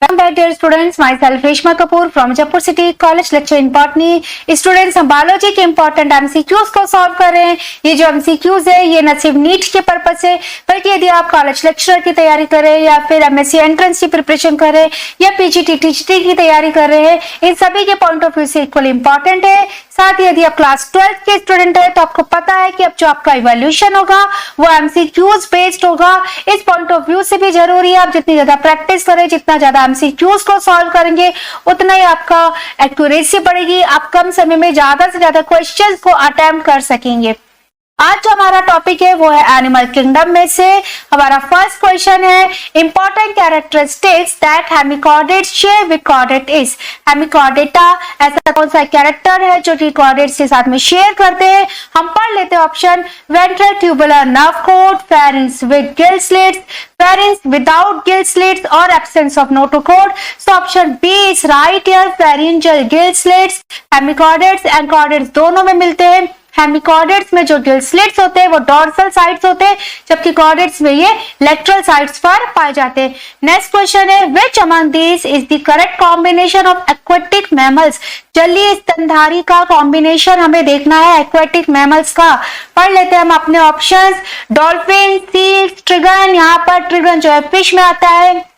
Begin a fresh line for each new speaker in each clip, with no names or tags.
Welcome back dear students, myself Reshma Kapoor from Jaipur City College lecture in Botany। Students हम biology के important MCQs को solve कर रहे हैं। ये जो एमसीक्यूज है ये न सिर्फ नीट के पर्पज से बल्कि यदि आप कॉलेज लेक्चरर की तैयारी कर रहे हैं या फिर एमएससी एंट्रेंस की प्रिपरेशन कर रहे हैं या पीजीटी टीजीटी की तैयारी कर रहे हैं, इन सभी के पॉइंट ऑफ व्यू से इक्वल इंपॉर्टेंट है। साथ ही यदि आप क्लास 12 के स्टूडेंट है तो आपको पता है कि अब जो आपका इवैल्यूएशन होगा वो एमसीक्यूज बेस्ड होगा। इस पॉइंट ऑफ व्यू से भी जरूरी है आप जितनी ज्यादा प्रैक्टिस करें, जितना ज्यादा एमसीक्यूज को सॉल्व करेंगे उतना ही आपका एक्यूरेसी बढ़ेगी, आप कम समय में ज्यादा से ज्यादा क्वेश्चंस को अटेम्प्ट कर सकेंगे। आज जो हमारा टॉपिक है वो है एनिमल किंगडम में से हमारा फर्स्ट क्वेश्चन है important characteristics that hemichordates share with chordates. Hemichordata ऐसा कौन सा कैरेक्टर है जो कि कॉर्डेट्स के साथ में शेयर करते हैं? हम पढ़ लेते हैं option ventral tubular nerve cord, pharynx with gill slits, pharynx without gill slits और absence of notochord. So option B is right here, pharyngeal gill slits. Hemichordates and chordates दोनों में मिलते हैं। हेमिकॉर्डेट्स में जो गिल स्लिट्स होते हैं वो डॉर्सल साइड्स होते हैं, जबकि कॉर्डेट्स में ये लेटरल साइड्स पर पाए जाते हैं। नेक्स्ट क्वेश्चन है which among these is the correct combination of aquatic mammals. जलीय स्तनधारी का कॉम्बिनेशन हमें देखना है एक्वेटिक मैमल्स का। पढ़ लेते हैं हम अपने ऑप्शंस। Dolphin, seals, ट्रिगन। यहाँ पर ट्रिगन जो है फिश में आता है।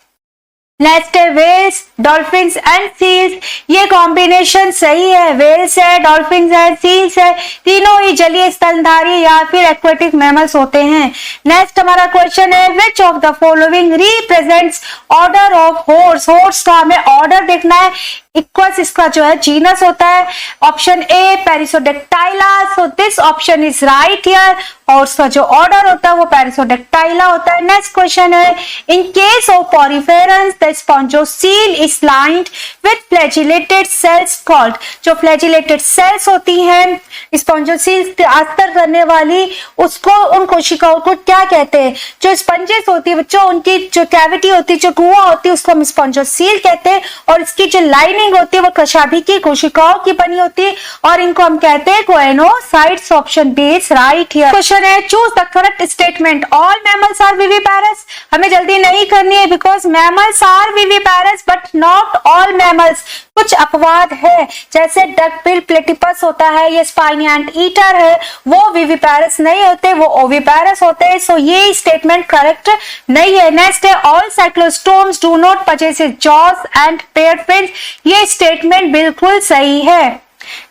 नेक्स्ट है वेल्स, डॉल्फिन्स एंड सील्स। ये कॉम्बिनेशन सही है, वेल्स है, डॉल्फिन्स है, सील्स है, तीनों ही जलीय स्तनधारी या फिर एक्वेटिक मैमल्स होते हैं। नेक्स्ट हमारा क्वेश्चन है which of the following represents order of horse. Horse का हमें ऑर्डर देखना है। इक्वस इसका जो है जीनस होता है। Option A Perissodactyla, so this option is right here. और उसका जो ऑर्डर होता है वो पेरिसोडेक्टाइला होता है। नेक्स्ट क्वेश्चन है in case of poriferans the spongocoel is lined with flagellated cells called. जो फ्लैजिलेटेड सेल्स होती हैं स्पॉन्जोसील अस्तर करने वाली, उसको उन कोशिकाओं को क्या कहते हैं? जो स्पंजेस होती है बच्चों, उनकी जो कैविटी होती है, जो कुआं होती है, उसको हम स्पॉन्जोसील कहते हैं। और इसकी जो लाइनिंग होती है वो कशाभी की कोशिकाओं की बनी होती है और इनको हम कहते हैं choanocytes. Option B is right here. Question है choose the correct statement all mammals are viviparous. हमें जल्दी नहीं करनी है because mammals are viviparous but not all mammals. कुछ अपवाद है, जैसे डकबिल प्लेटिपस होता है, ये स्पाइनी एंट ईटर है, वो विविपैरस नहीं होते, वो ओविपैरस होते हैं। सो ये स्टेटमेंट करेक्ट नहीं है। नेक्स्ट है all cyclostomes do not possess jaws and pair fins. ये स्टेटमेंट बिल्कुल सही है।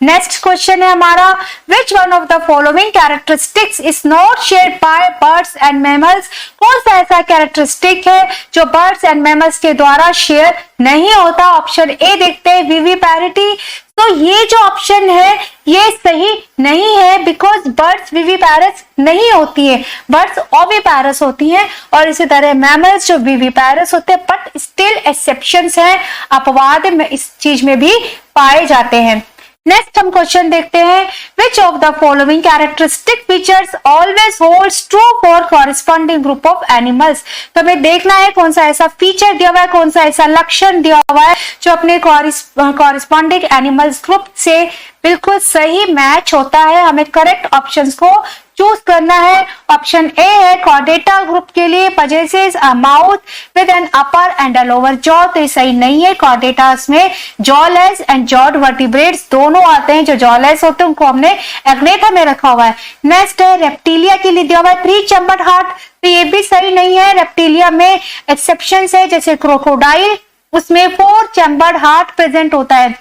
नेक्स्ट क्वेश्चन है हमारा which one of the following characteristics is not shared by birds and mammals. कौन सा ऐसा कैरेक्टरिस्टिक है जो बर्ड्स एंड मैमल्स के द्वारा शेयर नहीं होता? ऑप्शन ए देखते हैं विविपैरिटी। तो ये जो ऑप्शन है ये सही नहीं है बिकॉज बर्ड्स विविपैरस नहीं होती है, बर्ड्स ओविपैरस होती हैं। और इसी तरह मैमल्स जो विविपैरस होते हैं बट स्टिल एक्सेप्शंस हैं, अपवाद में इस चीज में भी पाए जाते हैं। नेक्स्ट हम क्वेश्चन देखते हैं विच of the following characteristic features always holds true for corresponding group of animals. तो हमें देखना है कौन सा ऐसा फीचर दिया हुआ है, कौन सा ऐसा लक्षण दिया हुआ है जो अपने कॉरेस्पॉन्डिंग एनिमल्स ग्रुप से बिल्कुल सही मैच होता है। हमें करेक्ट ऑप्शंस को चूज करना है। ऑप्शन ए है कॉर्डेटा ग्रुप के लिए possesses a mouth with an upper and a lower jaw. तो ये सही नहीं है। कॉर्डेटास में जॉलेस एंड जॉड वर्टिब्रेट्स दोनों आते हैं। जो जॉलेस होते हैं उनको हमने एग्नेथा में रखा हुआ है। नेक्स्ट है रेप्टिलिया के लिए दिया हुआ है 3 चैम्बर्ड हार्ट। तो ये भी सही नहीं है। रेप्टिलिया में एक्सेप्शन है, जैसे क्रोकोडाइल उसमें 4 चैम्बर्ड हार्ट प्रेजेंट होता है।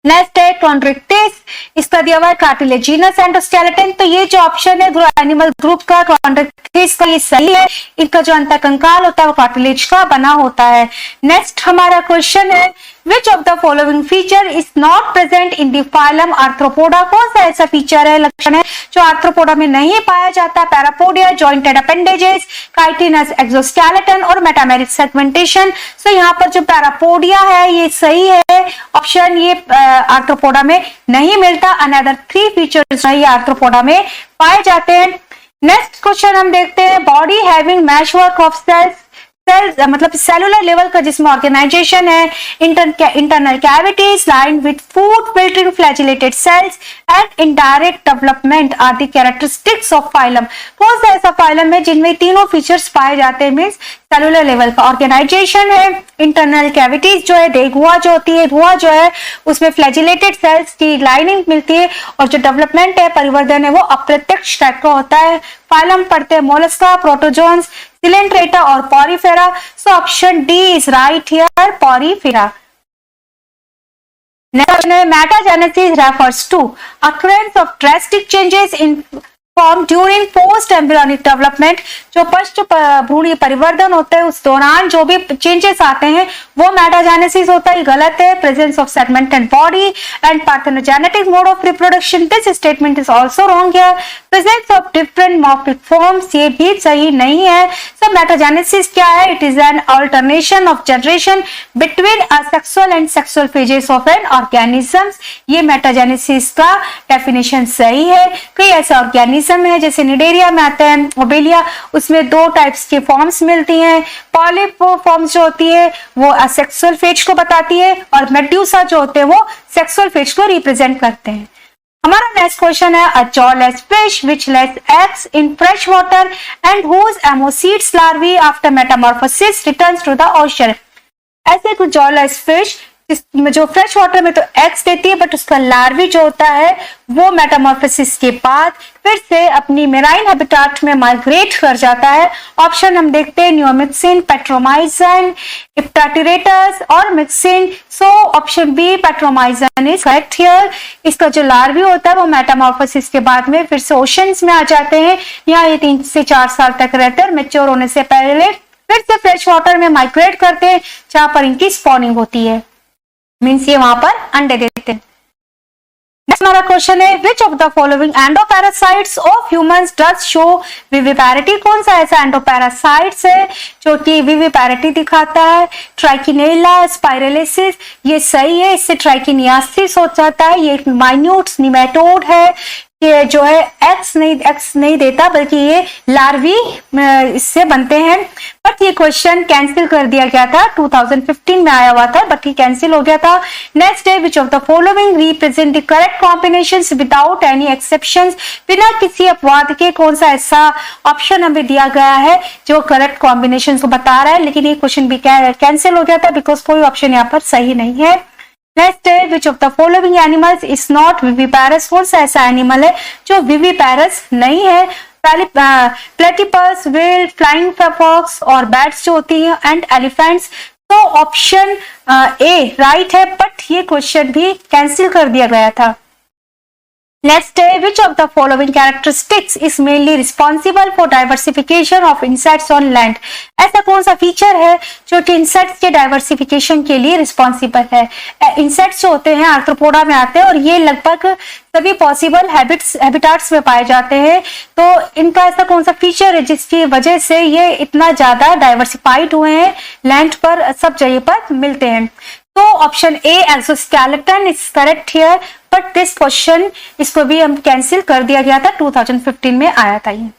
नेक्स्ट है कॉन्ड्रिक्टिस, इसका दिया हुआ है कार्टिलेजिनस एंडोस्केलेटन। तो ये जो ऑप्शन है एनिमल ग्रुप का कॉन्ड्रिक्टिस का ये सही है। इनका जो अंतःकंकाल होता है वो कार्टिलेज का बना होता है। नेक्स्ट हमारा क्वेश्चन है which of the following feature is not present in the phylum arthropoda. कौन सा ऐसा फीचर है, लक्षण है जो आर्थ्रोपोडा में नहीं पाया जाता? Parapodia, jointed appendages, chitinous exoskeleton और मेटामेरिक सेगमेंटेशन। सो यहाँ पर जो पैरापोडिया है ये सही है। ऑप्शन ये आर्थ्रोपोडा में नहीं मिलता। अनदर 3 फीचर्स ये आर्थ्रोपोडा में पाए जाते हैं। नेक्स्ट क्वेश्चन हम देखते हैं body having meshwork of cells. Cells मतलब सेलुलर लेवल का जिसमें ऑर्गेनाइजेशन है, internal cavities lined with food filtering flagellated cells and indirect development are the characteristics of phylum. कौन सा ऐसा फाइलम है जिनमें तीनों फीचर्स पाए जाते हैं? मींस सेलुलर लेवल का ऑर्गेनाइजेशन है। इंटरनल कैविटीज जो है, देहगुहा जो होती है, गुहा जो है उसमें फ्लैजिलेटेड सेल्स की लाइनिंग मिलती है, और जो डेवलपमेंट है, परिवर्धन है, वो अप्रत्यक्ष टाइप का होता है। फाइलम पढ़ते हैं मोलस्का, प्रोटोजोन्स, सिलेंट्रेटा और Porifera. So option D is right here, Porifera. Next, metagenesis refers to occurrence of drastic changes in form during post embryonic development। जो पश्च भ्रूणीय परिवर्धन होते हैं उस दौरान जो भी चेंजेस आते हैं वो मेटाजेनेसिस होता है। गलत है। Presence of segmented body and parthenogenetic mode of reproduction, this statement is also wrong here. Presence of different morphic forms, ये भी सही नहीं है। सो मेटाजेनेसिस क्या है? It is an alternation of generation between asexual and sexual phases of an organism. ये metagenesis का definition सही है। कई ऐसे ऑर्गेनिज्म है जैसे निडेरिया में आते हैं, ओबेलिया, उसमें दो टाइप्स की फॉर्म्स मिलती हैं। पॉलिप फॉर्म्स जो होती है वो असेक्सुअल फेज को बताती है, और मेड्यूसा जो होते हैं वो सेक्सुअल फेज को रिप्रेजेंट करते हैं। हमारा नेक्स्ट क्वेश्चन है, a jawless fish which lays eggs in fresh water and whose ammocoetes larvae after metamorphosis returns to the ocean. ऐसे कुछ जॉलेस फिश जो फ्रेश वाटर में तो एग्स देती है, बट उसका लार्वी जो होता है वो मेटामॉर्फोसिस के बाद फिर से अपनी मेराइन हैबिटाट में माइग्रेट कर जाता है। ऑप्शन हम देखते हैं, न्यूमिक्सिन, पेट्रोमाइजन, इप्टाटिरेटस और myxine. So option B petromyzon is correct here. इसका जो लार्वी होता है वो मेटामॉर्फोसिस के बाद में फिर से ओशंस में आ जाते हैं। यहाँ ये 3 से 4 साल तक रहते हैं, और मैच्योर होने से पहले फिर से फ्रेश वाटर में माइग्रेट करते हैं जहां पर इनकी स्पॉनिंग होती है, मीन्स ये वहां पर अंडे देते हैं। नेक्स्ट हमारा क्वेश्चन है, which of the following endoparasites of humans does show viviparity. कौन सा ऐसा एंडोपैरासाइट्स है जो कि विविपैरिटी दिखाता है? ट्राइकिनेला, स्पाइरलिसिस, ये सही है। इससे ट्राइकिनियासिस हो जाता है। ये माइन्यूट निमेटोड है, ये जो है एक्स नहीं देता, बल्कि ये लार्वी इससे बनते हैं। बट ये क्वेश्चन कैंसिल कर दिया गया था, 2015 में आया हुआ था, बट ये कैंसिल हो गया था। नेक्स्ट है, which of the following represent the correct combinations without any exceptions. बिना किसी अपवाद के कौन सा ऐसा ऑप्शन हमें दिया गया है जो करेक्ट कॉम्बिनेशन को बता रहा है, लेकिन ये क्वेश्चन भी कैंसिल हो गया था बिकॉज कोई ऑप्शन यहाँ पर सही नहीं है। नेक्स्ट है, which of the following animals is not viviparous. कौन सा ऐसा एनिमल है जो विविपैरस नहीं है? प्लेटिपस, व्हेल, फ्लाइंग फॉक्स और बैट्स जो होती है, एंड एलिफेंट्स। तो ऑप्शन ए राइट है, बट ये क्वेश्चन भी कैंसिल कर दिया गया था। नेक्स्ट है, which of the following characteristics is mainly responsible for diversification of insects on land. ऐसा कौन सा फीचर है जो कि इंसेक्ट्स के डाइवर्सिफिकेशन के लिए रिस्पॉन्सिबल है? इंसेक्ट्स जो होते हैं आर्थ्रोपोडा में आते हैं, और ये लगभग सभी पॉसिबल हैबिटाट्स में पाए जाते हैं। तो इनका ऐसा कौन सा फीचर है जिसकी वजह से ये इतना ज्यादा डाइवर्सिफाइड हुए हैं, लैंड पर सब जगह पर मिलते हैं? तो option A exoskeleton is correct here, but this question इसको भी हम कैंसिल कर दिया गया था, 2015 में आया था ये।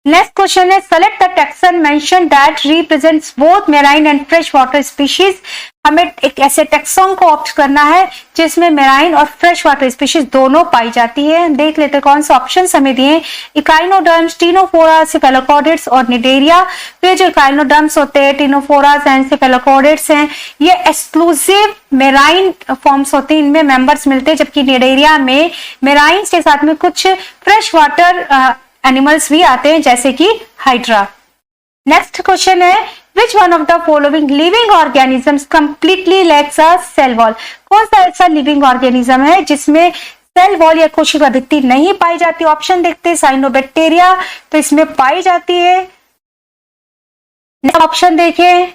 नेक्स्ट क्वेश्चन है, select the taxon mention that represents both marine and fresh water species. हमें एक ऐसे टैक्सॉन को ऑप्ट करना है जिसमें मेराइन और फ्रेश वाटर स्पीशीज दोनों पाई जाती है। देख लेते हैं कौन से ऑप्शंस हमें दिए। इकाइनोडर्म्स, टीनोफोरा, सेफेलोकॉडिड्स और निडेरिया। तो ये जो इकाइनोडर्म्स होते हैं, टीनोफोरास एंड सेफेलोकॉडिड्स हैं, ये एक्सक्लूसिव मेराइन फॉर्म्स होते हैं, इनमें मेंबर्स मिलते हैं, जबकि निडेरिया में मेराइन के साथ में कुछ फ्रेश वाटर एनिमल्स भी आते हैं जैसे कि हाइड्रा। नेक्स्ट क्वेश्चन है, which one of the following living organisms completely lacks a cell wall। कौन सा ऐसा लिविंग ऑर्गेनिज्म है जिसमें सेल वॉल या कोशिका भित्ति नहीं पाई जाती? ऑप्शन देखते हैं, साइनोबैक्टीरिया तो इसमें पाई जाती है। ऑप्शन देखें,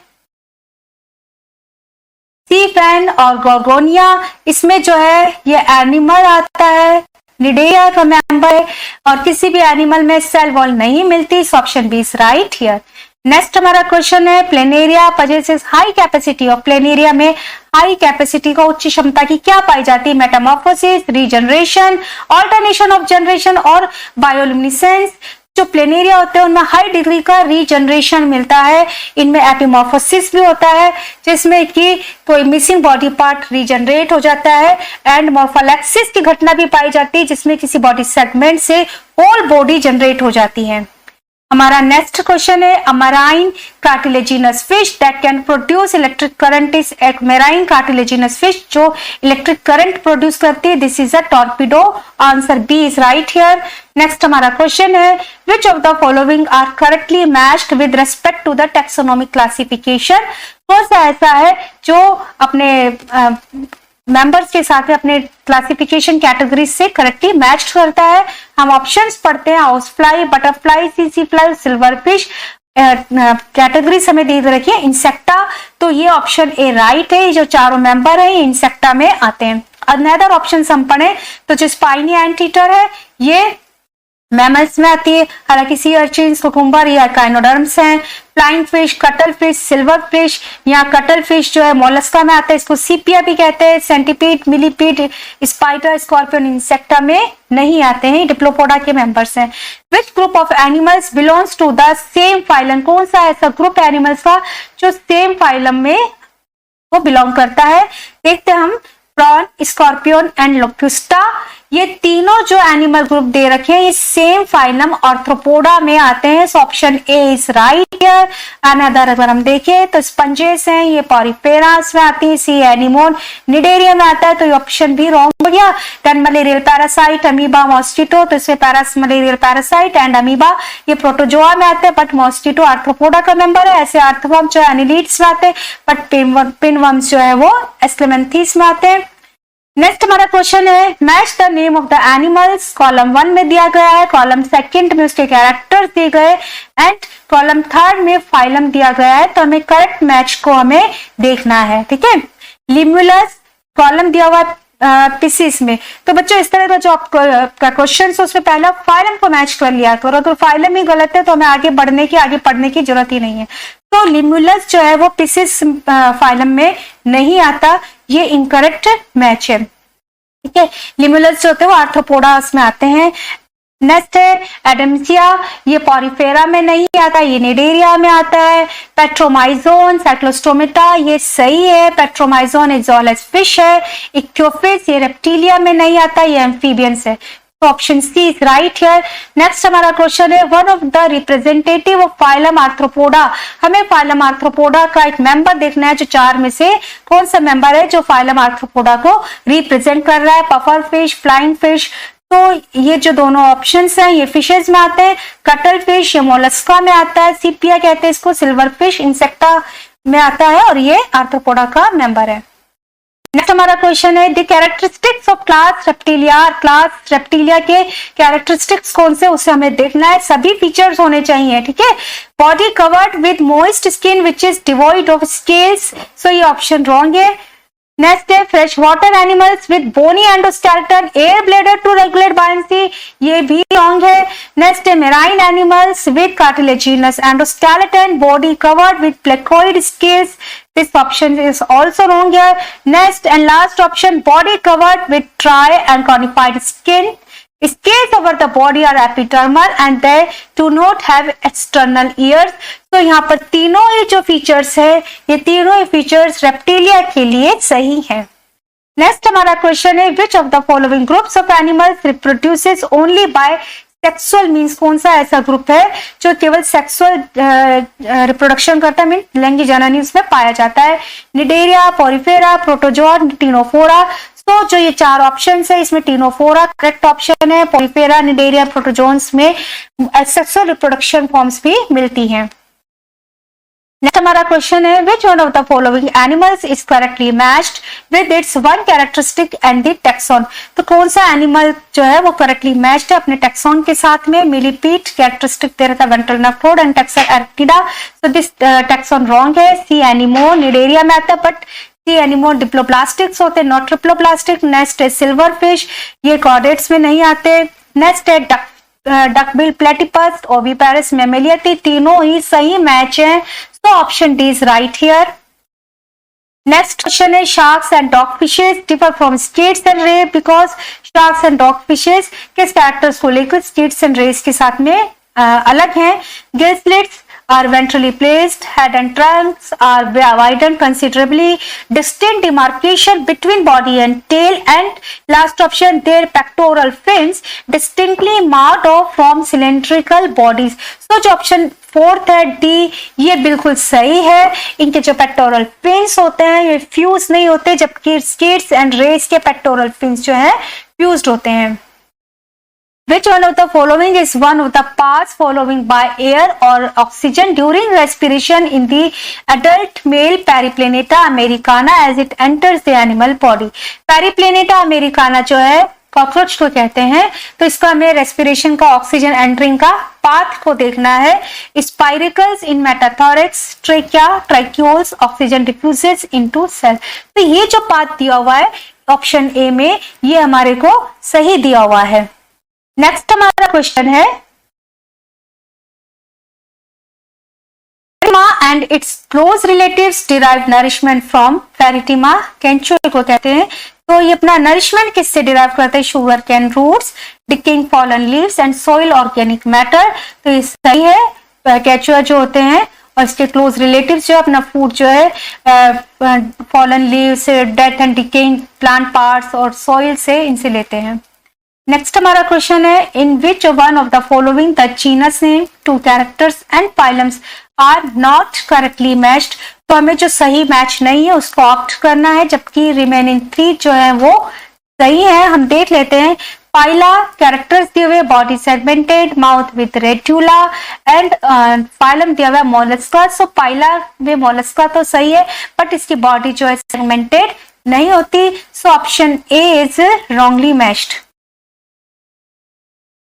सी फैन और गोर्गोनिया, इसमें जो है ये एनिमल आता है, निडेरिया का मेंबर है, और किसी भी एनिमल में सेल वॉल नहीं मिलती। Option B is right here. Next हमारा क्वेश्चन है, planaria possesses high capacity of. Planaria में हाई कैपेसिटी का उच्च क्षमता की क्या पाई जाती है? Metamorphosis, regeneration, alternation of generation और बायोल्यूमिनेसेंस। जो प्लेनेरिया होते हैं उनमें हाई डिग्री का रीजनरेशन मिलता है। इनमें एपिमॉर्फोसिस भी होता है जिसमें कि कोई मिसिंग बॉडी पार्ट रीजनरेट हो जाता है, एंड मॉर्फोलैक्सिस की घटना भी पाई जाती है जिसमें किसी बॉडी सेगमेंट से होल बॉडी जनरेट हो जाती है। हमारा नेक्स्ट क्वेश्चन है a marine cartilaginous fish that can produce electric current is एक मराइन कार्टिलेजिनस फिश जो इलेक्ट्रिक करंट प्रोड्यूस करती है। This is a torpedo. Answer B is right here. Next हमारा क्वेश्चन है which of the following are correctly matched with respect to the taxonomic classification. कौन सा ऐसा है जो अपने मेंबर्स के साथ में अपने क्लासिफिकेशन कैटेगरी से करेक्टली मैच करता है। हम ऑप्शंस पढ़ते हैं house fly, butterfly, CC fly, silver fish. Category हमें दे रखी है इंसेक्टा, तो ये ऑप्शन ए राइट है। जो चारों मेंबर है इंसेक्टा में आते हैं। अनदर ऑप्शन हम पढ़े तो जो स्पाइनी एंटीटर है ये मैमल्स में आती है, हालांकि सी अर्चिन्स, कुकुम्बर या काइनोडर्म्स हैं। Flying fish, cuttle fish, silver fish, यहाँ कटल फिश जो है मोलस्का में आता है, इसको सीपिया भी कहते हैं। Centipede, millipede, spider, scorpion insecta में नहीं आते हैं, डिप्लोपोडा के मेंबर्स हैं। Which group of animals belongs to the same phylum. कौन सा ऐसा ग्रुप एनिमल्स का जो सेम फाइलम में वो बिलोंग करता है। देखते हैं हम प्रॉन, स्कॉर्पियन एंड लोक्युस्टा, ये तीनों जो एनिमल ग्रुप दे रखे हैं ये सेम फाइलम आर्थ्रोपोडा में आते हैं। सो option A is right here. Another अगर हम देखें तो स्पंजेस हैं, ये पॉरीफेरास में आती है। सी एनिमोन निडेरिया में आता है, तो ये ऑप्शन भी रॉन्ग हो गया। Then malarial parasite, amoeba, mosquito, तो इसमें मलेरियल पैरासाइट एंड अमीबा ये प्रोटोजोआ में आते हैं, बट मॉस्किटो आर्थ्रोपोडा का मेंबर है। ऐसे अर्थवर्म जो एनिलीड्स में आते हैं, बट पिनवर्म्स जो है वो एस्क्लेमेंथीस में आते हैं। नेक्स्ट हमारा क्वेश्चन है match the name of the animals. Column 1 में दिया गया है, कॉलम 2 में उसके कैरेक्टर्स दिए गए एंड कॉलम 3 में फाइलम दिया गया है, तो हमें करेक्ट मैच को हमें देखना है। ठीक है, लिम्युलस कॉलम दिया हुआ पीसीस में, तो बच्चों इस तरह का जो आपका क्वेश्चन है उसमें पहला फाइलम को मैच कर लिया करो। तो फाइलम ही गलत है तो हमें आगे पढ़ने की जरूरत ही नहीं है। तो लिम्युलस जो है वो पीसीस फाइलम में नहीं आता, ये इनकरेक्ट मैच है। ठीक है, लिम्युलस जो होते हैं वो आर्थ्रोपोडा में आते हैं। नेक्स्ट है एडम्सिया, ये पॉरीफेरा में नहीं आता, ये निडेरिया में आता है। पेट्रोमाइजोन, साइक्लोस्टोमेटा, ये सही है। पेट्रोमाइजोन एक ज़ूलॉजिकल फिश है। इक्योफिस ये रेप्टिलिया में नहीं आता, ये एम्फीबियंस है। तो option C is right here. Next हमारा क्वेश्चन है one of the representative of phylum arthropoda. हमें फाइलम आर्थ्रोपोडा का एक मेंबर देखना है जो चार में से कौन सा मेंबर है जो फाइलम आर्थ्रोपोडा को रिप्रेजेंट कर रहा है। पफर फिश, फ्लाइंग फिश, तो ये जो दोनों ऑप्शंस हैं ये फिशेज में आते हैं। कटल फिश ये मोलस्का में आता है, सीपिया कहते हैं इसको। सिल्वर फिश इंसेक्टा में आता है और ये आर्थ्रोपोडा का मेंबर है। नेक्स्ट हमारा क्वेश्चन है the characteristics of class reptilia. Class reptilia के कैरेक्टरिस्टिक्स कौन से उसे हमें देखना है, सभी फीचर्स होने चाहिए। ठीक है, body covered with moist skin which is devoid of scales, so ये ऑप्शन रॉन्ग है। नेक्स्ट है fresh water animals with bony endoskeleton, air bladder to regulate buoyancy, ये भी रॉन्ग है। नेक्स्ट है marine animals with cartilaginous endoskeleton, body covered with placoid scales, this option is also wrong here. Next and last option, body covered with dry and conified skin. Scales over the body are epidermal and they do not have external ears. तो यहाँ पर तीनों ही जो features है ये तीनों ही features reptilia के लिए सही है। नेक्स्ट हमारा क्वेश्चन है which of the following groups of animals reproduces only by sexual means, कौन सा ऐसा ग्रुप है जो केवल सेक्सुअल रिप्रोडक्शन करता है, मीन लैंगिक जननी उसमें पाया जाता है। Cnidaria, Porifera, protozoa, Ctenophora. तो जो ये चार ऑप्शन है इसमें टिनोफोरा करेक्ट ऑप्शन है। पॉरीफेरा, निडेरिया, प्रोटोजोन्स में सेक्सुअल रिप्रोडक्शन फॉर्म्स भी मिलती हैं। नेक्स्ट हमारा क्वेश्चन है which one of the following animals is correctly matched with its one characteristic and the taxon. तो कौन सा एनिमल जो है वो करेक्टली मैच्ड है अपने टैक्सॉन के साथ में। मिलीपीड कैरेक्टरिस्टिक दे रहा था ventral nerve cord and taxa Arachnida, so this taxon wrong है। सी एनिमोन निडेरिया में आता है बट सी एनिमोन डिप्लोप्लास्टिक्स होते हैं, नॉट ट्रिप्लोप्लास्टिक। नेक्स्ट है सिल्वर फिश, ये कॉर्डेट्स में नहीं आते। नेक्स्ट है डकबिल प्लेटिपस, ओविपेरस मैमेलिया, तीनों ही सही मैच हैं, तो option D is right here. Next question है sharks and dog fishes differ from skates and ray because sharks and dog fishes किस कैरेक्टर्स को लेकर स्किड्स एंड रेस के साथ में अलग हैं। Gill slits are ventrally placed, head and trunks are widened considerably, distinct demarcation between body and tail, and last option, their pectoral fins distinctly marked off from cylindrical bodies. So जो option fourth है D, ये बिल्कुल सही है। इनके जो pectoral fins होते हैं ये फ्यूज नहीं होते, जबकि स्किड्स एंड रेस के पेक्टोरल फिन्स जो है फ्यूज्ड होते हैं। Which one of the following is one of the paths following by air or oxygen during respiration in the adult male Periplaneta americana as it enters the animal body? Periplaneta americana जो है cockroach को कहते हैं, तो इसका हमें respiration का oxygen entering का पाथ को देखना है। Spiracles in metathorax, trachea, tracheoles, oxygen diffuses into cell. तो ये जो पाथ दिया हुआ है ऑप्शन ए में, ये हमारे को सही दिया हुआ है। नेक्स्ट हमारा क्वेश्चन है and its close relatives derive nourishment from Pheretima, केंचुए को कहते हैं। तो ये अपना नरिशमेंट किससे डिराइव करते हैं? Sugar cane roots, decaying fallen leaves and soil organic matter. तो ये सही है, केंचुआ जो होते हैं और इसके क्लोज रिलेटिव्स जो अपना फूड जो है fallen leaves, dead and decaying plant parts और सॉइल से इनसे लेते हैं। नेक्स्ट हमारा क्वेश्चन है in which one of the following the genus name, two characters and phylums are not correctly matched. तो हमें जो सही मैच नहीं है उसको ऑप्ट करना है, जबकि रिमेनिंग 3 जो है वो सही है। हम देख लेते हैं। फाइला कैरेक्टर्स दिए हुए body segmented, mouth with radula and phylum दिया हुआ मोलस्का। सो फाइला में मोलस्का तो सही है, बट इसकी बॉडी जो है सेगमेंटेड नहीं होती। So option A is wrongly matched.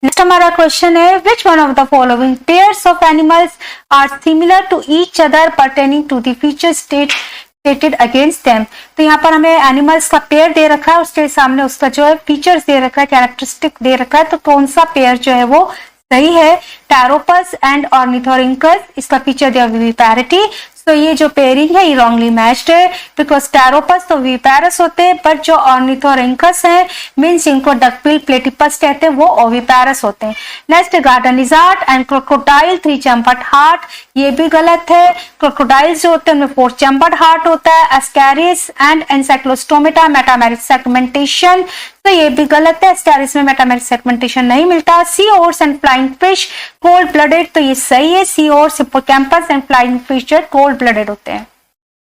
Next हमारा क्वेश्चन है which one of the following pairs of animals are similar to each other pertaining to the feature stated against them. तो यहाँ पर हमें एनिमल्स का पेयर दे रखा है, उसके सामने उसका जो है फीचर्स दे रखा है, कैरेक्टरिस्टिक दे रखा है। तो कौन सा पेयर जो है वो सही है? टैरोपस एंड ऑर्निथोरिंकस, इसका फीचर दिया विविपैरिटी। तो ये जो पेयरिंग है ये रॉन्गली मैच्ड है, बिकॉज टैरोपस तो विविपैरस होते हैं, बट जो ऑर्निथोरिंकस है मीन्स इनको डकबिल प्लेटिपस कहते हैं, वो ओविपैरस होते हैं। Next garden lizard and crocodile 3 chambered heart, ये भी गलत है। क्रोकोडाइल्स जो होते हैं उनमें 4 चैम्बर्ड हार्ट होता है। एस्कैरिस एंड एनसाइक्लोस्टोमेटा मेटामेरिक सेगमेंटेशन, तो ये भी गलत है, एस्कैरिस में मेटामेरिक सेगमेंटेशन नहीं मिलता। Sea horse and flying fish cold blooded, तो ये सही है। Sea horse, hippocampus and flying fish जो कोल्ड ब्लडेड होते हैं।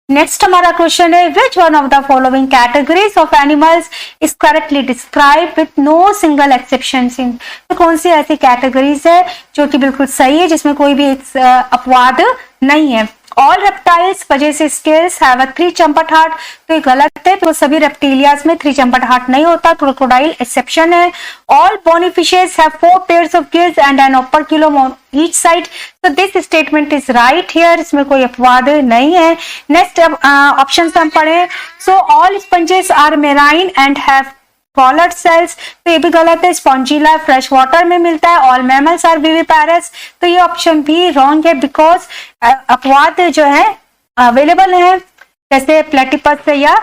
नेक्स्ट हमारा क्वेश्चन है which one of the following categories of animals is correctly describe with no single exception. तो कौन सी ऐसी कैटेगरीज है जो कि बिल्कुल सही है, जिसमें कोई भी अपवाद नहीं है? ऑल रेप्टाइल्स वजह से scales have a 3 chambered heart, तो ये गलत है। तो सभी रेप्टिलियाज में 3 चैम्बर्ड हार्ट नहीं होता, क्रोकोडाइल एक्सेप्शन है। All bony fishes have 4 pairs of gills and an operculum on each side, so this statement is right here, इसमें कोई अपवाद नहीं है। नेक्स्ट ऑप्शन हम पढ़े। So all sponges are marine and have collared cells, तो ये भी गलत है। स्पॉन्जिला फ्रेश वाटर में मिलता है। ऑल मैमल्स आर विविपैरस, तो ये ऑप्शन भी रॉन्ग है, बिकॉज अपवाद जो है अवेलेबल है, जैसे प्लेटिपस या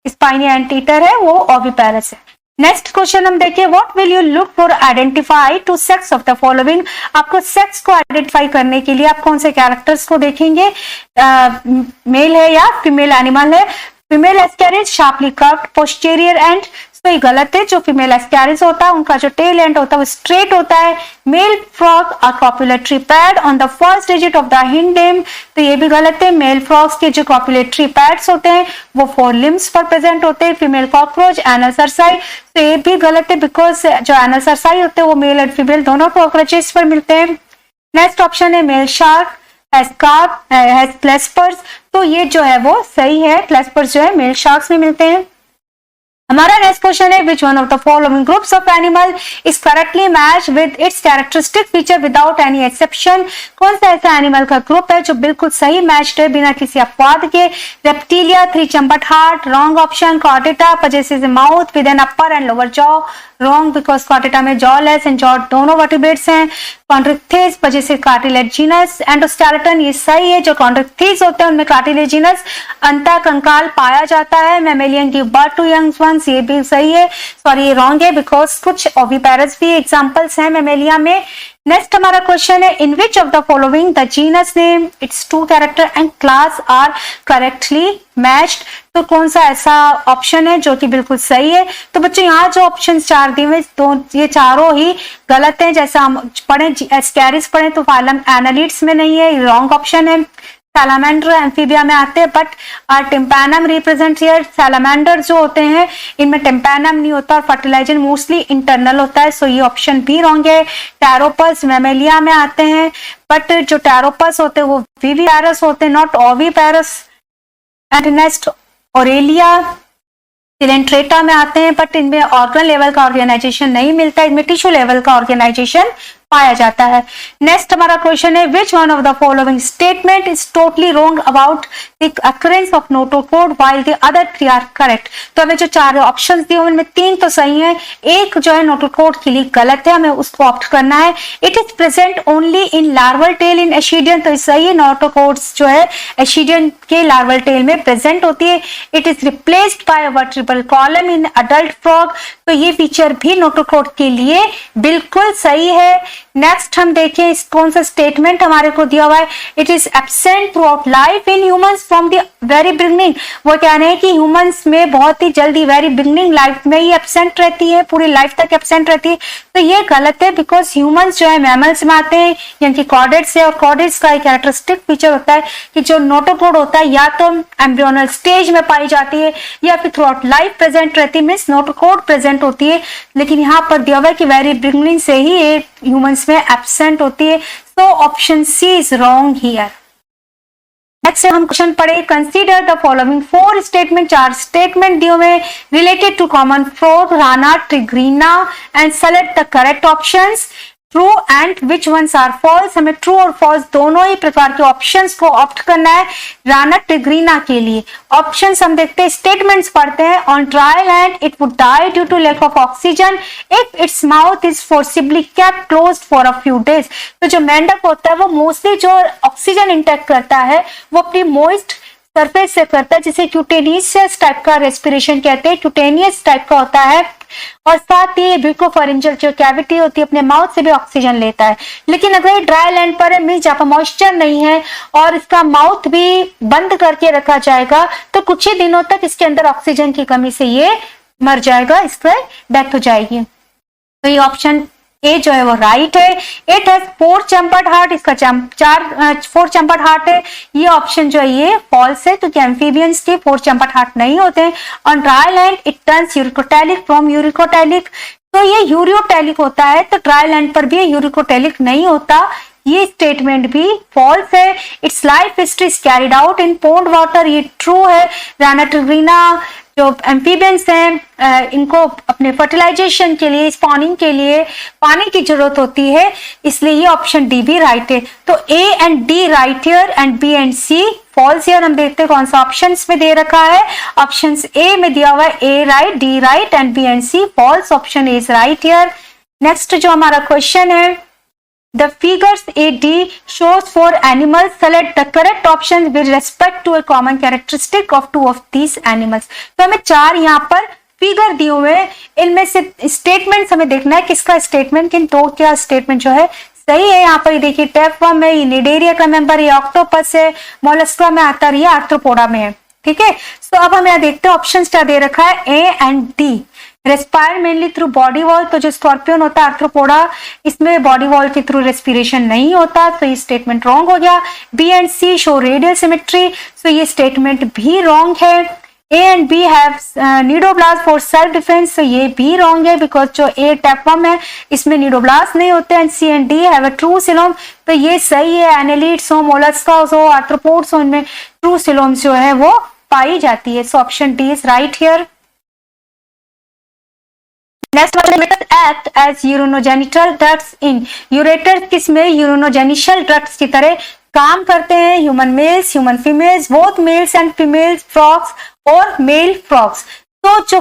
स्पाइनी एंटीटर है वो ओविपैरस है। नेक्स्ट क्वेश्चन हम देखिए what will you look for identify to sex of the following. आपको सेक्स को आइडेंटिफाई करने के लिए आप कौन से कैरेक्टर्स को देखेंगे? मेल है या फीमेल एनिमल है? Female Ascaris sharply curved posterior and, तो ये गलत है। जो फीमेल एस्कैरिस होता है उनका जो टेल एंड होता है वो स्ट्रेट होता है। Male frog are copulatory pad on the first digit of the hind limb, तो ये भी गलत है। मेल फ्रॉग्स के जो कॉपुलेटरी पैड्स होते हैं वो 4 लिम्ब्स पर प्रेजेंट होते हैं। फीमेल कॉकरोच एनल सरसाई, तो ये भी गलत है, बिकॉज जो एनल सरसाई होते हैं वो मेल एंड फीमेल दोनों कॉकरोचेस पर मिलते हैं। नेक्स्ट ऑप्शन है मेल शार्क हैज क्लैस्पर्स, तो ये जो है वो सही है, क्लैस्पर्स जो है मेल शार्क्स में मिलते हैं। हमारा नेक्स्ट क्वेश्चन है which one of the following groups of animal is correctly match with its characteristic feature without any exception. कौन सा ऐसा एनिमल का ग्रुप है जो बिल्कुल सही मैच्ड है बिना किसी अपवाद के? Reptilia 3 chambered heart, wrong option. Chordata possesses mouth with an upper and lower jaw, wrong, because chordata में जॉ लेस एंड जॉ दोनों वर्टिब्रेट्स हैं। कॉन्ड्रिक्थिस पजेसेस कार्टिलेजिनस एंडोस्केलेटन, ये सही है। जो कॉन्ड्रिक्थिस होते हैं उनमें कार्टिलेजिनस अंतःकंकाल पाया जाता है। Mammalian give birth to young ones, ये भी सही है। सॉरी ये रॉन्ग है, बिकॉज कुछ ओविपैरस भी एग्जांपल्स हैं मैमेलिया में। नेक्स्ट हमारा क्वेश्चन है, in which of the following the genus name, its two character and class are correctly matched. तो कौन सा ऐसा ऑप्शन है जो कि बिल्कुल सही है। तो बच्चों यहाँ जो ऑप्शन 4 दिए हुए तो ये चारों ही गलत हैं। जैसा हम पढ़े एस्कैरिस पढ़े तो फाइलम एनालिड्स में नहीं है, रॉन्ग ऑप्शन है। सैलामेंडर एम्फीबिया में आते हैं, but tympanum represent here. Salamander जो होते हैं इनमें टिम्पैनम नहीं होता और फर्टिलाइजर मोस्टली इंटरनल होता है, सो ये ऑप्शन भी रॉन्ग है। टैरोपस मैमेलिया में आते हैं, बट जो टैरोपस होते हैं वो विविपैरस होते हैं, not oviparous. And next Aurelia Coelenterata में आते हैं, बट इनमें ऑर्गन लेवल का ऑर्गेनाइजेशन नहीं मिलता, इनमें टिश्यू लेवल का ऑर्गेनाइजेशन पाया जाता है। नेक्स्ट हमारा क्वेश्चन है, which one of the following statement is totally wrong about the occurrence of notochord while the other 3 are correct. तो हमें जो 4 ऑप्शंस दिए उनमें 3 तो सही है, एक जो है नोटोकोड के लिए गलत है, हमें उसको ऑप्ट करना है। It is present only in larval tail in ascidians, तो सही है, नोटोकोड्स जो है एशिडियन के लार्वल टेल में प्रेजेंट होती है। It is replaced by a vertebral column in adult frog, तो ये फीचर भी नोटोकोड के लिए बिल्कुल सही है। नेक्स्ट हम देखें इस कौन सा स्टेटमेंट हमारे को दिया हुआ है, it is absent through out life in humans from the very beginning. वो कह रहे हैं कि ह्यूमंस में बहुत ही जल्दी वेरी बिगिनिंग लाइफ में ही एब्सेंट रहती है, पूरी लाइफ तक एब्सेंट रहती है। तो ये गलत है, बिकॉज ह्यूमंस जो है मैमल्स में आते हैं, यानी कि कॉर्डेट्स है, और कॉर्डेट्स का एक कैरेक्टरिस्टिक फीचर होता है कि जो नोटोकोड होता है या तो एम्ब्रियोनल स्टेज में पाई जाती है या फिर थ्रू आउट लाइफ प्रेजेंट रहती है, मीन्स नोटोकोड प्रेजेंट होती है। लेकिन यहाँ पर दिया हुआ है कि वेरी बिगिनिंग से ही ये ह्यूमंस में एब्सेंट होती है, so option C is wrong here. Next हम क्वेश्चन पढ़े, consider the following 4 statement, 4 statement दिए हुए related to common frog, Rana, tigrina and select the correct options, true and which ones are false. हमें true और false दोनों ही प्रकार के ऑप्शंस को ऑप्ट करना है राना ट्रिग्रीना के लिए। ऑप्शंस हम देखते हैं, स्टेटमेंट्स पढ़ते हैं। On dry land it would die due to lack of oxygen if its mouth is forcibly kept closed for a few days. तो जो मेंढक होता है वो मोस्टली जो ऑक्सीजन इंटेक करता है वो अपनी मोइस्ट सरफेस से करता है, जिसे क्यूटेनियस टाइप का रेस्पिरेशन कहते हैं, क्यूटेनियस टाइप का होता है। और साथ ही ब्यूकोफेरेंजियल जो कैविटी होती है अपने माउथ से भी ऑक्सीजन लेता है। लेकिन अगर ड्राई लैंड पर है, मीन जहाँ पर मॉइस्चर नहीं है और इसका माउथ भी बंद करके रखा जाएगा, तो कुछ ही दिनों तक इसके अंदर ऑक्सीजन की कमी से ये मर जाएगा, इससे डेथ हो जाएगी। तो ये ऑप्शन ए जो है वो राइट है। इट हैज 4 चैम्पर्ड हार्ट, इसका 4 चैम्पर्ड हार्ट है। ये ऑप्शन जो है ये फॉल्स है, क्योंकि एम्फीबियंस के 4 चैम्पर्ड हार्ट नहीं होते हैं। On dry land it turns uricotelic from uricotelic, तो ये यूरियोटैलिक होता है, तो ड्राई लैंड पर भी यूरिकोटैलिक नहीं होता। ये स्टेटमेंट भी फॉल्स है। It's life history is carried out in pond water, ये ट्रू है। राना ट्रिग्रीना जो एम्फीबियंस हैं इनको अपने फर्टिलाइजेशन के लिए, स्पॉनिंग के लिए पानी की जरूरत होती है, इसलिए ये ऑप्शन डी भी राइट है। तो A and D right here and B and C false here. हम देखते हैं कौन सा ऑप्शंस में दे रखा है। ऑप्शंस ए में दिया हुआ है A right, D right and B and C false, option A is right here. Next जो हमारा क्वेश्चन है, the figures AD shows 4 animals, select the correct option with respect to a common characteristic of 2 of these animals। तो हमें 4 यहाँ पर figure दिए हुए हैं, इनमें से स्टेटमेंट हमें देखना है किसका स्टेटमेंट, किन 2 क्या स्टेटमेंट जो है सही है। यहाँ पर देखिए टैपवर्म है, ये निडेरिया का मेंबर, ये ऑक्टोपस है, मोलस्का में आता है, ये आर्थ्रोपोडा में है। ठीक है, तो अब हम यहाँ देखते हैं ऑप्शन क्या दे रखा है, A and D. Respire mainly through body wall, तो जो स्कॉर्पियन होता है आर्थ्रोपोडा, इसमें बॉडी वॉल के थ्रू रेस्पिरेशन नहीं होता, तो ये स्टेटमेंट रॉन्ग हो गया। B and C show radial symmetry, तो ये स्टेटमेंट भी रॉन्ग है। A and B have cnidoblast for self defence, तो ये भी रॉन्ग है, बिकॉज जो ए टैपवर्म है इसमें नीडोब्लास्ट नहीं होते। And C and D have a true coelom, तो ये सही है। एनालिड्स हो, मोलस्कास हो, आर्थ्रोपोड्स हो, इनमें ट्रू सिलोम्स जो है वो पाई जाती है, so option D is right here. Next act as urinogenital ducts in, ureter किसमें यूरिनोजेनिशल डक्ट्स की तरह काम करते हैं। Human males, human females, both males and females frogs और मेल फ्रॉग्स। तो जो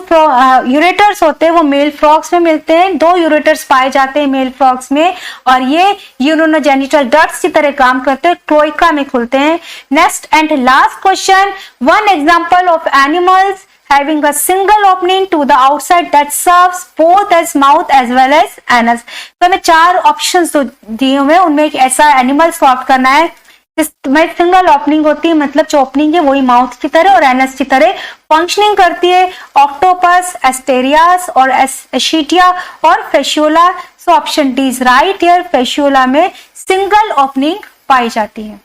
यूरेटर्स होते हैं वो मेल फ्रॉग्स में मिलते हैं, 2 यूरेटर्स पाए जाते हैं मेल फ्रॉग्स में, और ये यूरिनोजेनिटल डक्ट्स की तरह काम करते हैं, क्लोइका में खुलते हैं। Next and last question, 1 example of animals having a single opening to the outside that serves both as mouth as well as anus। तो हमें 4 ऑप्शंस दिए हुए हैं, उनमें एक ऐसा एनिमल सॉल्व करना है जिसमें सिंगल ओपनिंग होती है, मतलब जो ओपनिंग है वही माउथ की तरह और एनस की तरह फंक्शनिंग करती है। ऑक्टोपस, एस्टेरियास और एशिटिया और Fasciola. So option D is right here, Fasciola में सिंगल ओपनिंग पाई जाती है।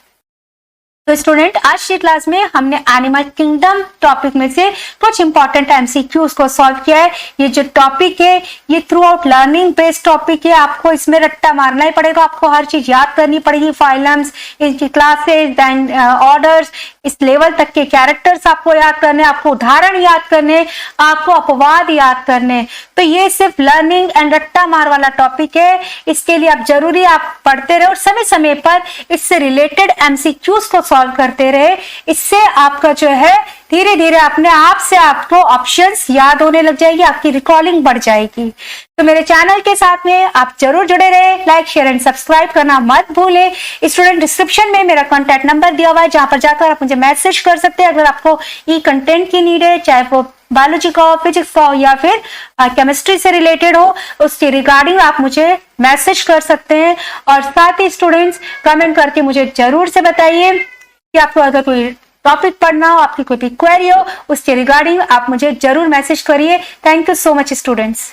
तो स्टूडेंट, आज की क्लास में हमने एनिमल किंगडम टॉपिक में से कुछ इंपॉर्टेंट एमसीक्यूज को सॉल्व किया है। ये जो टॉपिक है ये through out learning based topic है, आपको इसमें रट्टा मारना ही पड़ेगा, आपको हर चीज याद करनी पड़ेगी, फाइलम्स, इनकी क्लासेस, देन ऑर्डर्स, इस लेवल तक के कैरेक्टर्स आपको याद करने, आपको उदाहरण याद करने, आपको अपवाद याद करने। तो ये सिर्फ लर्निंग एंड रट्टा मार वाला टॉपिक है, इसके लिए आप जरूरी आप पढ़ते रहे और समय समय पर इससे रिलेटेड एमसीक्यूज को सॉल्व करते रहे। इससे आपका जो है धीरे धीरे अपने आप से आपको ऑप्शंस याद होने लग जाएगी, आपकी रिकॉलिंग बढ़ जाएगी। तो मेरे चैनल के साथ में आप जरूर जुड़े रहे, लाइक शेयर एंड सब्सक्राइब करना मत भूलें। स्टूडेंट, डिस्क्रिप्शन में मेरा कॉन्टैक्ट नंबर दिया हुआ है, जहां पर जाकर आप मुझे मैसेज कर सकते हैं अगर आपको ई कंटेंट की नीड है, चाहे वो बायोलॉजी का हो, फिजिक्स का हो या फिर केमिस्ट्री से रिलेटेड हो, उसके रिगार्डिंग आप मुझे मैसेज कर सकते हैं। और साथ ही स्टूडेंट्स, कमेंट करके मुझे जरूर से बताइए कि आपको अगर कोई टॉपिक पढ़ना हो, आपकी कोई भी क्वेरी हो, उसके रिगार्डिंग आप मुझे जरूर मैसेज करिए। Thank you so much students.